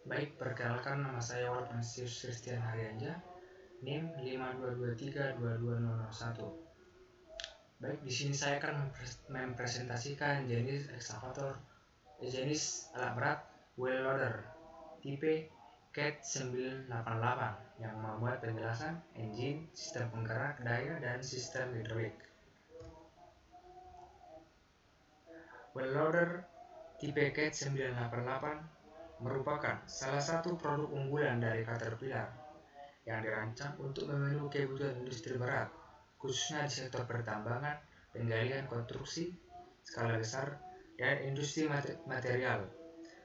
Baik, perkenalkan nama saya Walpensius Christian Haryanja, NIM 52232201. Baik, di sini saya akan mempresentasikan jenis ekskavator, jenis alat berat wheel loader tipe CAT 988 yang memuat penjelasan engine, sistem penggerak daya, dan sistem hidrolik. Wheel loader tipe CAT 988 merupakan salah satu produk unggulan dari Caterpillar yang dirancang untuk memenuhi kebutuhan industri berat, khususnya di sektor pertambangan, penggalian konstruksi, skala besar, dan industri material.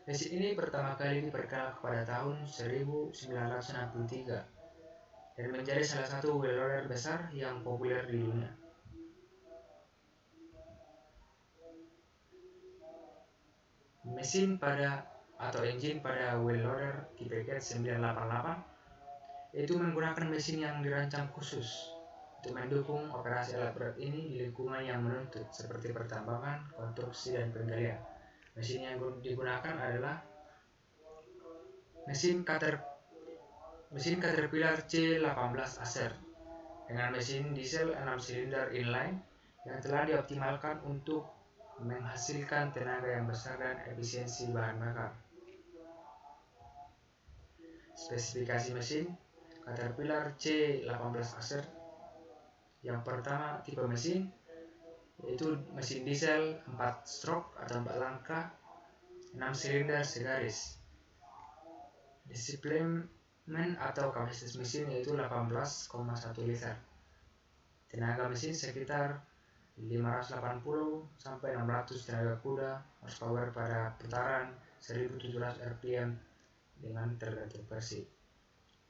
Mesin ini pertama kali diperkenalkan pada tahun 1963 dan menjadi salah satu wheel loader besar yang populer di dunia. Mesin atau engine pada wheel loader tipe CAT 988 itu menggunakan mesin yang dirancang khusus untuk mendukung operasi alat berat ini di lingkungan yang menuntut seperti pertambangan, konstruksi, dan penggalian. Mesin yang digunakan adalah mesin Caterpillar C18 Acer dengan mesin diesel 6 silinder inline yang telah dioptimalkan untuk menghasilkan tenaga yang besar dan efisiensi bahan bakar. Spesifikasi mesin Caterpillar C18 Acer. Yang pertama, tipe mesin yaitu mesin diesel 4 stroke atau 4 langkah 6 silinder segaris. Displacement atau kapasitas mesin yaitu 18,1 liter. Tenaga mesin sekitar 580 sampai 600 tenaga kuda, horsepower pada putaran 1700 rpm dengan tergantung versi.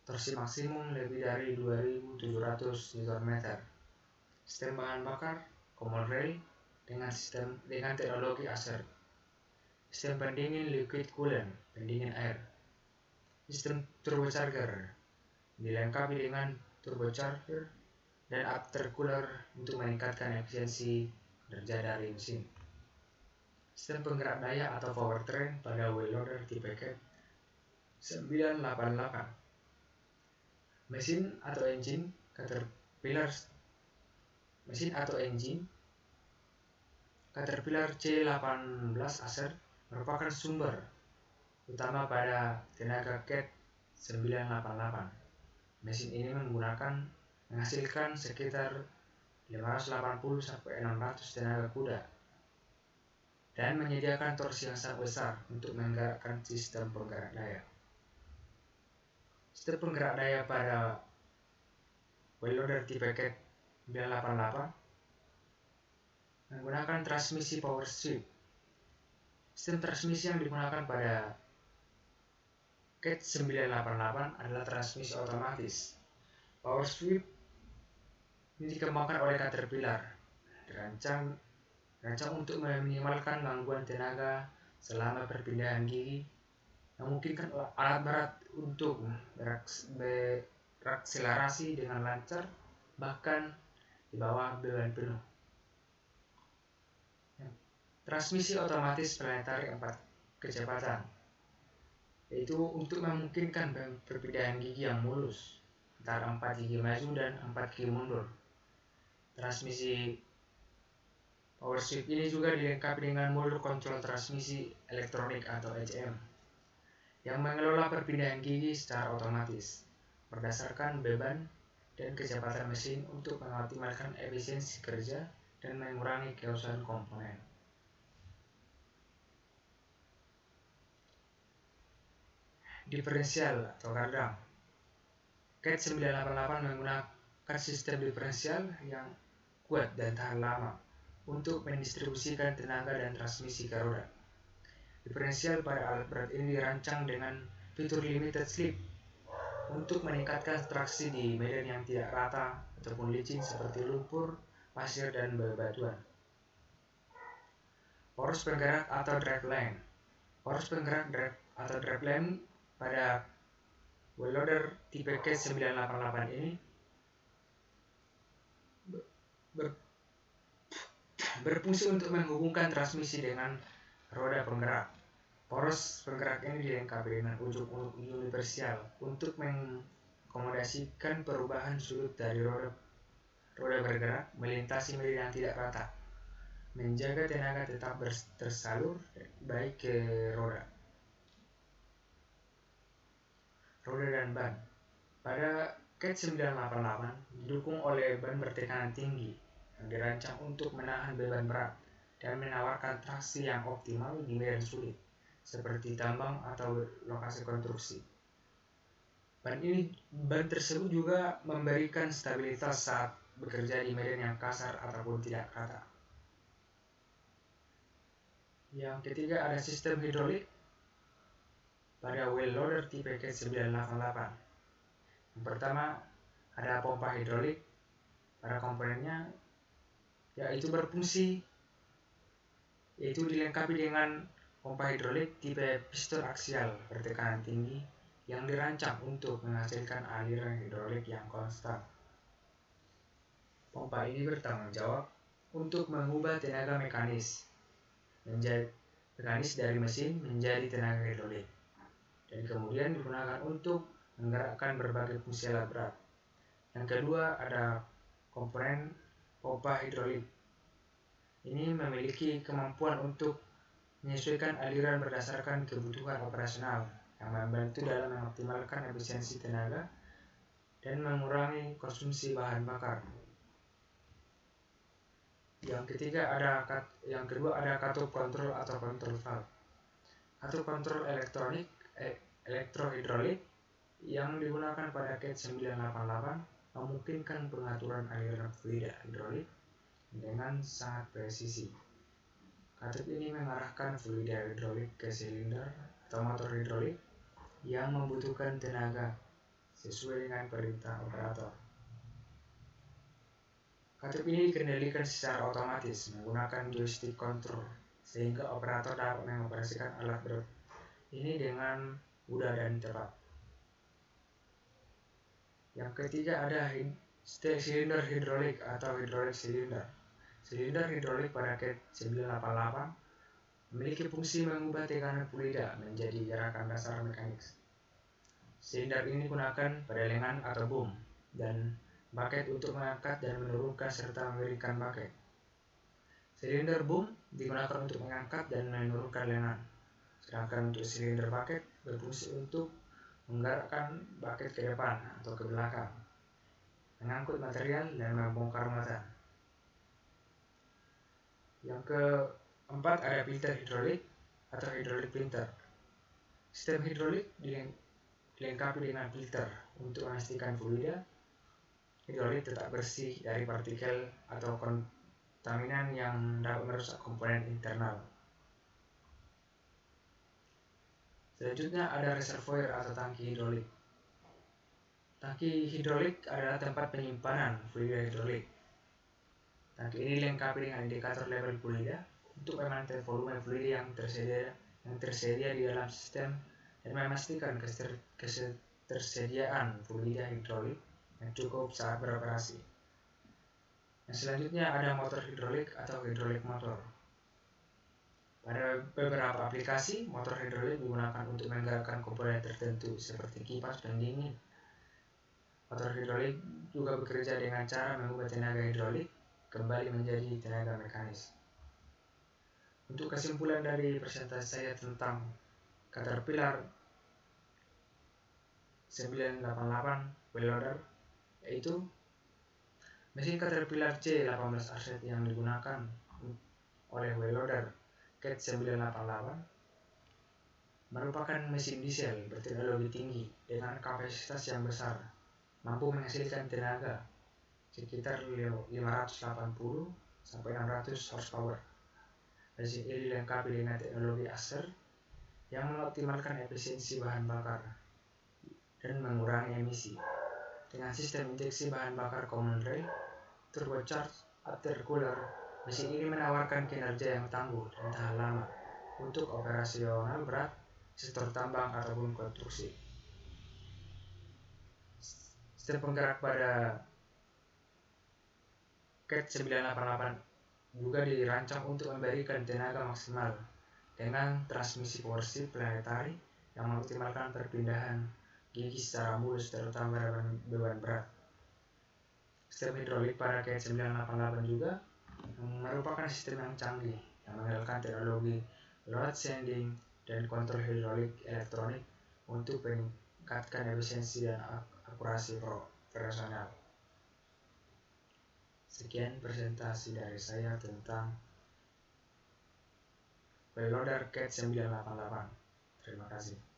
Torsi maksimum lebih dari 2700 Nm. Sistem bahan bakar common rail dengan teknologi Acer. Sistem pendingin liquid coolant, pendingin air. Sistem turbocharger dilengkapi dengan turbocharger dan intercooler untuk meningkatkan efisiensi kerja dari mesin. Sistem penggerak daya atau powertrain pada wheel loader tipe CAT 988. Mesin atau engine Caterpillar C18 Acer merupakan sumber utama pada tenaga CAT 988. Mesin ini menghasilkan sekitar 580 sampai 600 tenaga kuda dan menyediakan torsi yang sangat besar untuk menggerakkan sistem penggerak daya. Sistem penggerak daya pada wheel loader tipe CAT 988 menggunakan transmisi power sweep. Sistem transmisi yang digunakan pada CAT 988 adalah transmisi otomatis. Power sweep ini dikembangkan oleh Caterpillar, dirancang untuk meminimalkan gangguan tenaga selama perpindahan gigi, memungkinkan alat berat untuk berakselerasi dengan lancar bahkan di bawah beban penuh. Transmisi otomatis planetary 4 kecepatan, yaitu untuk memungkinkan perpindahan gigi yang mulus antara 4 gigi maju dan 4 gigi mundur. Transmisi power sweep ini juga dilengkapi dengan modul kontrol transmisi elektronik atau ECM yang mengelola perpindahan gigi secara otomatis berdasarkan beban dan kecepatan mesin untuk mengoptimalkan efisiensi kerja dan mengurangi kerusakan komponen. Diferensial atau kardang. CAT 988 menggunakan sistem diferensial yang kuat dan tahan lama untuk mendistribusikan tenaga dan transmisi ke roda. Diferensial pada alat berat ini dirancang dengan fitur limited slip untuk meningkatkan traksi di medan yang tidak rata ataupun licin seperti lumpur, pasir, dan bebatuan. Poros penggerak atau driveline. Poros penggerak atau driveline pada wheel loader tipe CAT 988 ini berfungsi untuk menghubungkan transmisi dengan roda penggerak. Poros penggerak ini dilengkapi dengan ujung universal untuk mengakomodasikan perubahan sudut dari roda bergerak melintasi medan yang tidak rata, menjaga tenaga tetap tersalur baik ke roda dan ban. Pada Cat 988 didukung oleh ban bertekanan tinggi yang dirancang untuk menahan beban berat dan menawarkan traksi yang optimal di medan sulit seperti tambang atau lokasi konstruksi. Ban tersebut juga memberikan stabilitas saat bekerja di medan yang kasar ataupun tidak rata. Yang ketiga ada sistem hidrolik pada wheel loader tipe Cat 988. Yang pertama ada pompa hidrolik pada komponennya, yaitu dilengkapi dengan pompa hidrolik tipe piston aksial bertekanan tinggi yang dirancang untuk menghasilkan aliran hidrolik yang konstan. Pompa ini bertanggung jawab untuk mengubah tenaga mekanis dari mesin menjadi tenaga hidrolik, dan kemudian digunakan untuk menggerakkan berbagai fungsi alat berat. Yang kedua ada komponen pompa hidrolik. Ini memiliki kemampuan untuk menyesuaikan aliran berdasarkan kebutuhan operasional yang membantu dalam mengoptimalkan efisiensi tenaga dan mengurangi konsumsi bahan bakar. Yang kedua ada katup kontrol atau kontrol valve. Katup kontrol elektrohidrolik yang digunakan pada Cat 988 memungkinkan pengaturan aliran fluida hidrolik dengan sangat presisi. Katup ini mengarahkan fluida hidrolik ke silinder atau motor hidrolik yang membutuhkan tenaga sesuai dengan perintah operator. Katup ini dikendalikan secara otomatis menggunakan joystick control, sehingga operator dapat mengoperasikan alat berat ini dengan mudah dan tepat. Yang ketiga ada silinder hidrolik atau hidrolik silinder. Silinder hidrolik pada Cat 988 memiliki fungsi mengubah tekanan fluida menjadi gerakan dasar mekanis. Silinder ini digunakan pada lengan atau boom dan bucket untuk mengangkat dan menurunkan serta mengeringkan bucket. Silinder boom digunakan untuk mengangkat dan menurunkan lengan, sedangkan untuk silinder bucket berfungsi untuk menggerakkan bucket ke depan atau ke belakang, mengangkut material dan membongkar muatan. Yang keempat ada filter hidrolik atau hidrolik filter. Sistem hidrolik dilengkapi dengan filter untuk memastikan fluida hidrolik tetap bersih dari partikel atau kontaminan yang dapat merusak komponen internal. Selanjutnya ada reservoir atau tangki hidrolik. Tangki hidrolik adalah tempat penyimpanan fluida hidrolik. Tangki ini dilengkapi dengan indikator level fluida untuk memantau volume fluida yang tersedia di dalam sistem dan memastikan ketersediaan fluida hidrolik yang cukup saat beroperasi. Yang selanjutnya ada motor hidrolik atau hidrolik motor. Pada beberapa aplikasi, motor hidrolik digunakan untuk menggerakkan komponen tertentu seperti kipas pendingin. Motor hidrolik juga bekerja dengan cara mengubah tenaga hidrolik kembali menjadi tenaga mekanis. Untuk kesimpulan dari presentasi saya tentang Caterpillar 988 wheel loader, yaitu mesin Caterpillar C18RZ yang digunakan oleh wheel loader Cat 988 merupakan mesin diesel berteknologi tinggi dengan kapasitas yang besar, mampu menghasilkan tenaga sekitar 580 sampai 600 horsepower. Mesin ini dilengkapi dengan teknologi Acer yang mengoptimalkan efisiensi bahan bakar dan mengurangi emisi. Dengan sistem injeksi bahan bakar common rail turbocharged intercooler, mesin ini menawarkan kinerja yang tangguh dan tahan lama untuk operasional berat, sektor tambang ataupun konstruksi. Sistem penggerak pada Cat 988 juga dirancang untuk memberikan tenaga maksimal dengan transmisi power shift planetary yang mengoptimalkan perpindahan gigi secara mulus terutama pada beban berat. Sistem hidrolik pada KET 988 juga merupakan sistem yang canggih yang mengandalkan teknologi load sending dan kontrol hidrolik elektronik untuk meningkatkan efisiensi dan akurasi operasional. Sekian presentasi dari saya tentang Wheel Loader KET 988. Terima kasih.